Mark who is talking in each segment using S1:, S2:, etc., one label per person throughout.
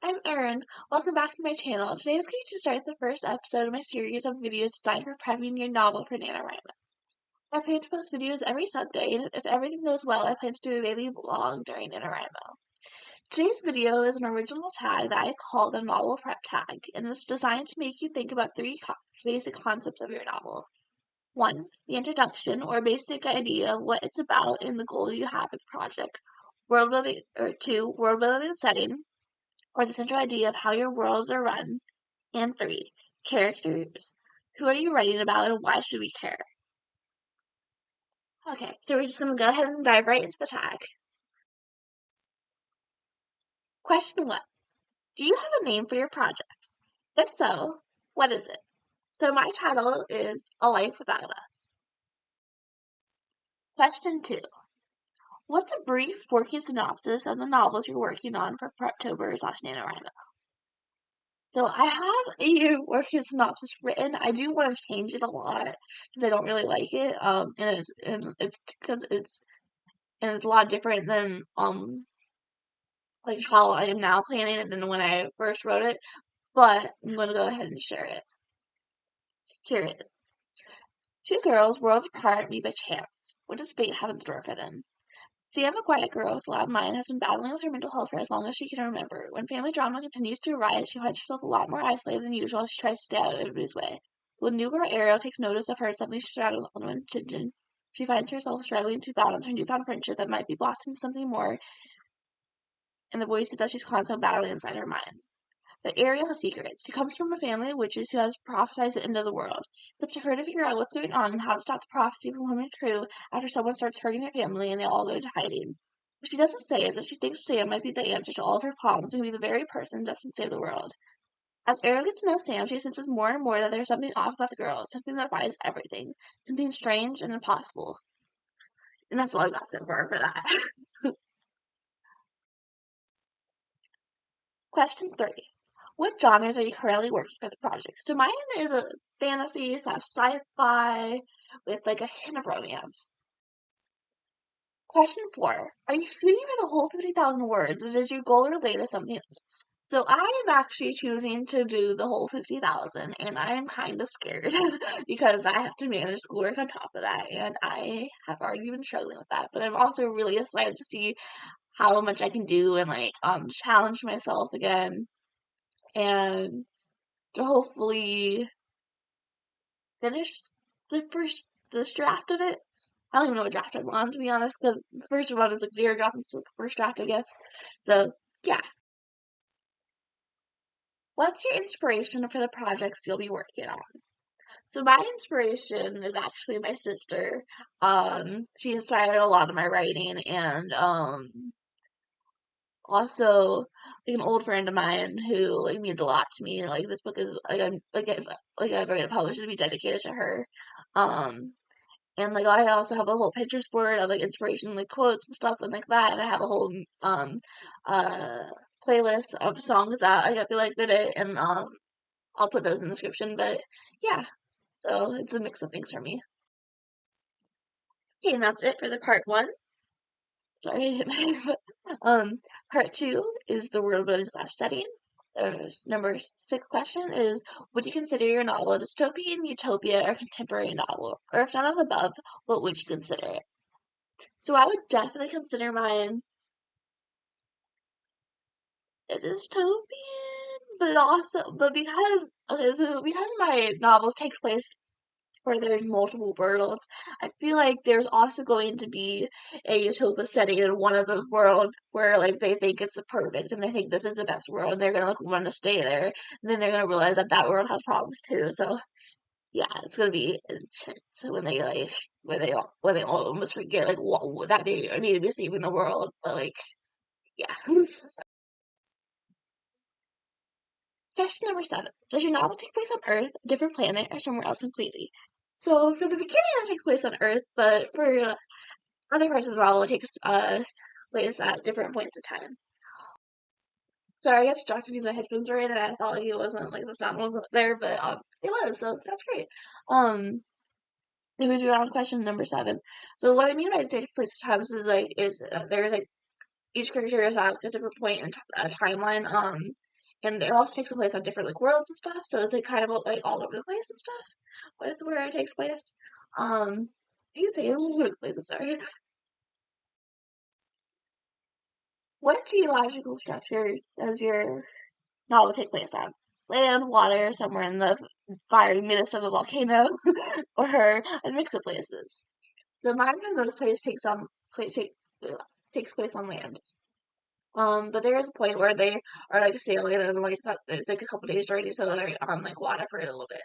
S1: I'm Erin. Welcome back to my channel. Today is going to start the first episode of my series of videos designed for prepping your novel for NaNoWriMo. I plan to post videos every Sunday, and if everything goes well, I plan to do a daily vlog during NaNoWriMo. Today's video is an original tag that I call the novel prep tag, and it's designed to make you think about three basic concepts of your novel. 1. The introduction, or basic idea of what it's about and the goal you have with the project. World building, or 2. World building and setting, or the central idea of how your worlds are run. And 3. Characters. Who are you writing about and why should we care? Okay, so we're just going to go ahead and dive right into the tag. Question 1. Do you have a name for your projects? If so, what is it? So my title is A Life Without Us. Question 2. What's a brief working synopsis of the novels you're working on for Preptober / NaNoWriMo? So I have a working synopsis written. I do want to change it a lot because I don't really like it. And it's because it's a lot different than like how I am now planning it than when I first wrote it. But I'm gonna go ahead and share it. Here it is. Two girls, worlds apart, meet by chance. What does fate have in store for them? Sam, a quiet girl with a loud mind, has been battling with her mental health for as long as she can remember. When family drama continues to arise, she finds herself a lot more isolated than usual as she tries to stay out of everybody's way. When new girl Ariel takes notice of her, suddenly she's surrounded with unknown attention. She finds herself struggling to balance her newfound friendship that might be blossoming into something more, and the voices that she's constantly battling inside her mind. But Ariel has secrets. She comes from a family of witches who has prophesied the end of the world. It's up to her to figure out what's going on and how to stop the prophecy from coming true after someone starts hurting her family and they all go into hiding. What she doesn't say is that she thinks Sam might be the answer to all of her problems and be the very person destined to save the world. As Ariel gets to know Sam, she senses more and more that there's something off about the girl, something that defies everything, something strange and impossible. And that's all I got so far for that. Question 3. What genres are you currently working for the project? So mine is a fantasy / sci-fi with like a hint of romance. Question 4. Are you shooting for the whole 50,000 words, or is your goal related to something else? So I am actually choosing to do the whole 50,000, and I am kind of scared because I have to manage schoolwork on top of that, and I have already been struggling with that. But I'm also really excited to see how much I can do and like challenge myself again, and to hopefully finish this draft of it. I don't even know what draft I'm on, to be honest, because the first one is like 0 draft, and it's like the first draft, I guess. So, yeah. What's your inspiration for the projects you'll be working on? So my inspiration is actually my sister. She inspired a lot of my writing, and also like an old friend of mine who like means a lot to me. Like this book is like I'm like if like ever gonna publish it, to be dedicated to her. Um, And like I also have a whole Pinterest board of like inspiration like quotes and stuff and like that, and I have a whole uh playlist of songs that I feel like fit it, and I'll put those in the description. But yeah, so it's a mix of things for me. Okay, and that's it for the part 1. Sorry, I hit my foot. Part 2 is the world building / setting. Number 6 question is, would you consider your novel a dystopian, utopia, or contemporary novel? Or if none of the above, what would you consider it? So I would definitely consider mine a dystopian, but because my novels takes place where there's multiple worlds, I feel like there's also going to be a utopia setting in one of the world where like they think it's the perfect and they think this is the best world and they're gonna like want to stay there, and then they're gonna realize that that world has problems too. So yeah, it's gonna be intense when they like where they almost forget like what that they need to be saving the world, but like yeah. Question number 7. Does your novel take place on Earth, a different planet, or somewhere else completely? So for the beginning, it takes place on Earth, but for other parts of the novel, it takes place at different points in time. Sorry, I got distracted because my headphones were in, and I thought like, it wasn't like the sound wasn't there, but it was, so that's great. It was around question number 7. So what I mean by takes place in times is like there's like each character is at a different point in a timeline. and it also takes place on different like worlds and stuff, so it's like kind of like all over the place and stuff. What is where it takes place? You think it was all over the place, I'm sorry. What geological structure does your novel take place on? Land, water, somewhere in the fiery midst of a volcano, or a mix of places. The mine in those places takes place on land. But there is a point where they are like sailing and like it's like a couple days already, so they're on like water for a little bit.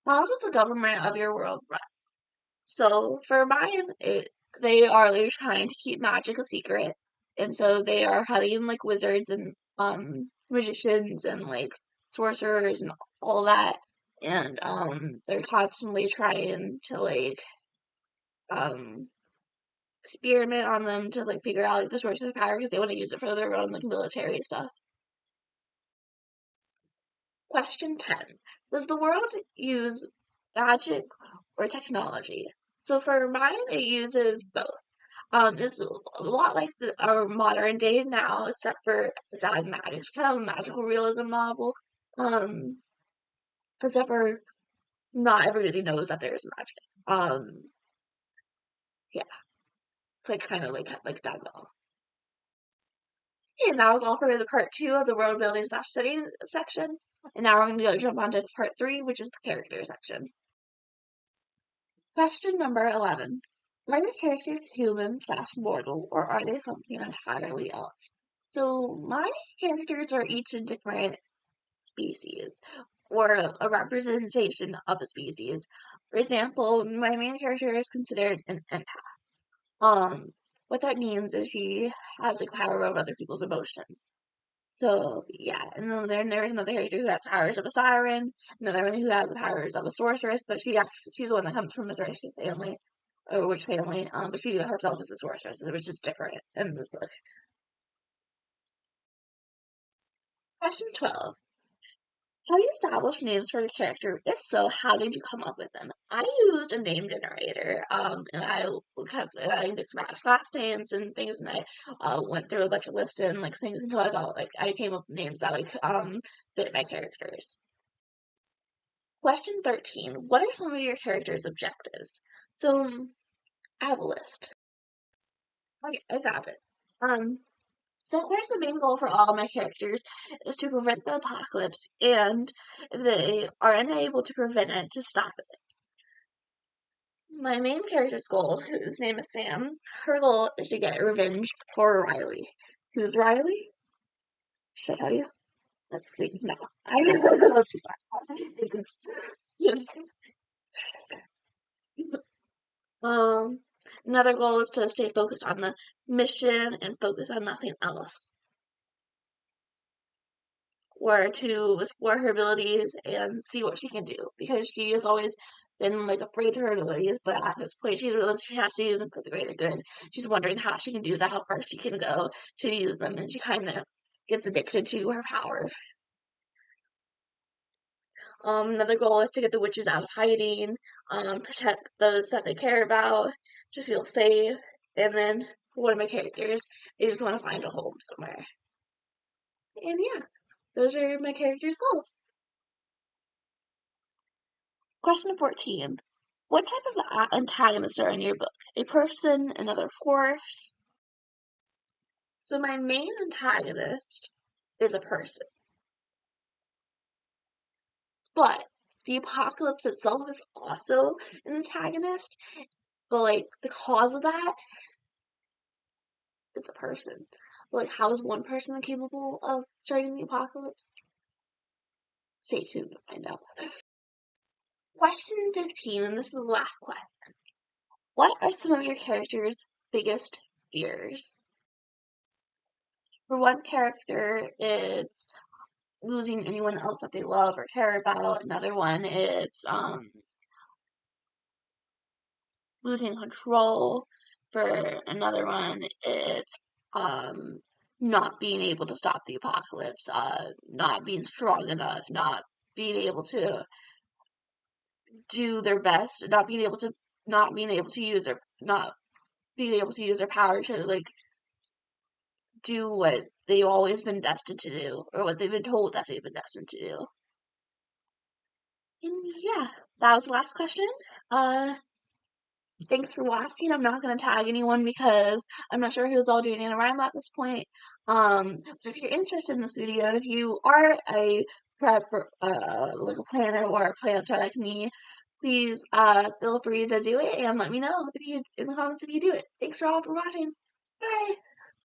S1: How does the government of your world run? So for mine, they are like trying to keep magic a secret, and so they are hiding like wizards and magicians and like sorcerers and all that, and they're constantly trying to like um experiment on them to like figure out like the source of the power because they want to use it for their own like military stuff. Question 10. Does the world use magic or technology? So for mine, it uses both. It's a lot like our modern day now, except for it's added magic. It's kind of a magical realism novel. Um, except for not everybody knows that there's magic. Yeah, it's like kind of like that though. And that was all for the part 2 of the world building / setting section. And now we're going to go jump on to part 3, which is the character section. Question number 11. Are your characters human / mortal, or are they something entirely else? So my characters are each a different species, or a representation of a species. For example, my main character is considered an empath. What that means is she has like power over other people's emotions. So yeah, and then there's another character who has powers of a siren, another one who has the powers of a sorceress, but she's the one that comes from a sorceress family, or witch family, but she herself is a sorceress, which is different in this book. Question 12. How do you establish names for your character? If so, how did you come up with them? I used a name generator, and I mixed matched last names and things, and I went through a bunch of lists and like things until I got like I came up with names that like fit my characters. Question 13. What are some of your character's objectives? So I have a list. Okay, I got it. So of course the main goal for all my characters is to prevent the apocalypse, and if they are unable to prevent it, to stop it. My main character's goal, whose name is Sam, her goal is to get revenge for Riley. Who's Riley? Should I tell you? Let's see. No. I don't know. Another goal is to stay focused on the mission and focus on nothing else. Or to explore her abilities and see what she can do. Because she has always been like afraid of her abilities, but at this point she realizes she has to use them for the greater good. She's wondering how she can do that, how far she can go to use them, and she kind of gets addicted to her power. Another goal is to get the witches out of hiding, protect those that they care about, to feel safe, and then for one of my characters, they just want to find a home somewhere. And yeah, those are my characters' goals. Question 14. What type of antagonists are in your book? A person, another force? So my main antagonist is a person. But the apocalypse itself is also an antagonist, but like the cause of that is a person. But like how is one person capable of starting the apocalypse? Stay tuned to find out. Question 15, and this is the last question. What are some of your characters' biggest fears? For one character, it's losing anyone else that they love or care about. Another one, it's losing control. For another one, it's not being able to stop the apocalypse, not being strong enough, not being able to do their best, not being able to use their power to like do what they've always been destined to do, or what they've been told that they've been destined to do. And yeah, that was the last question. Thanks for watching. I'm not going to tag anyone because I'm not sure who's all doing NaNoWriMo at this point. But if you're interested in this video, if you are a prep, like a planner or a planner like me, please feel free to do it and let me know if you in the comments if you do it. Thanks for all for watching. Bye.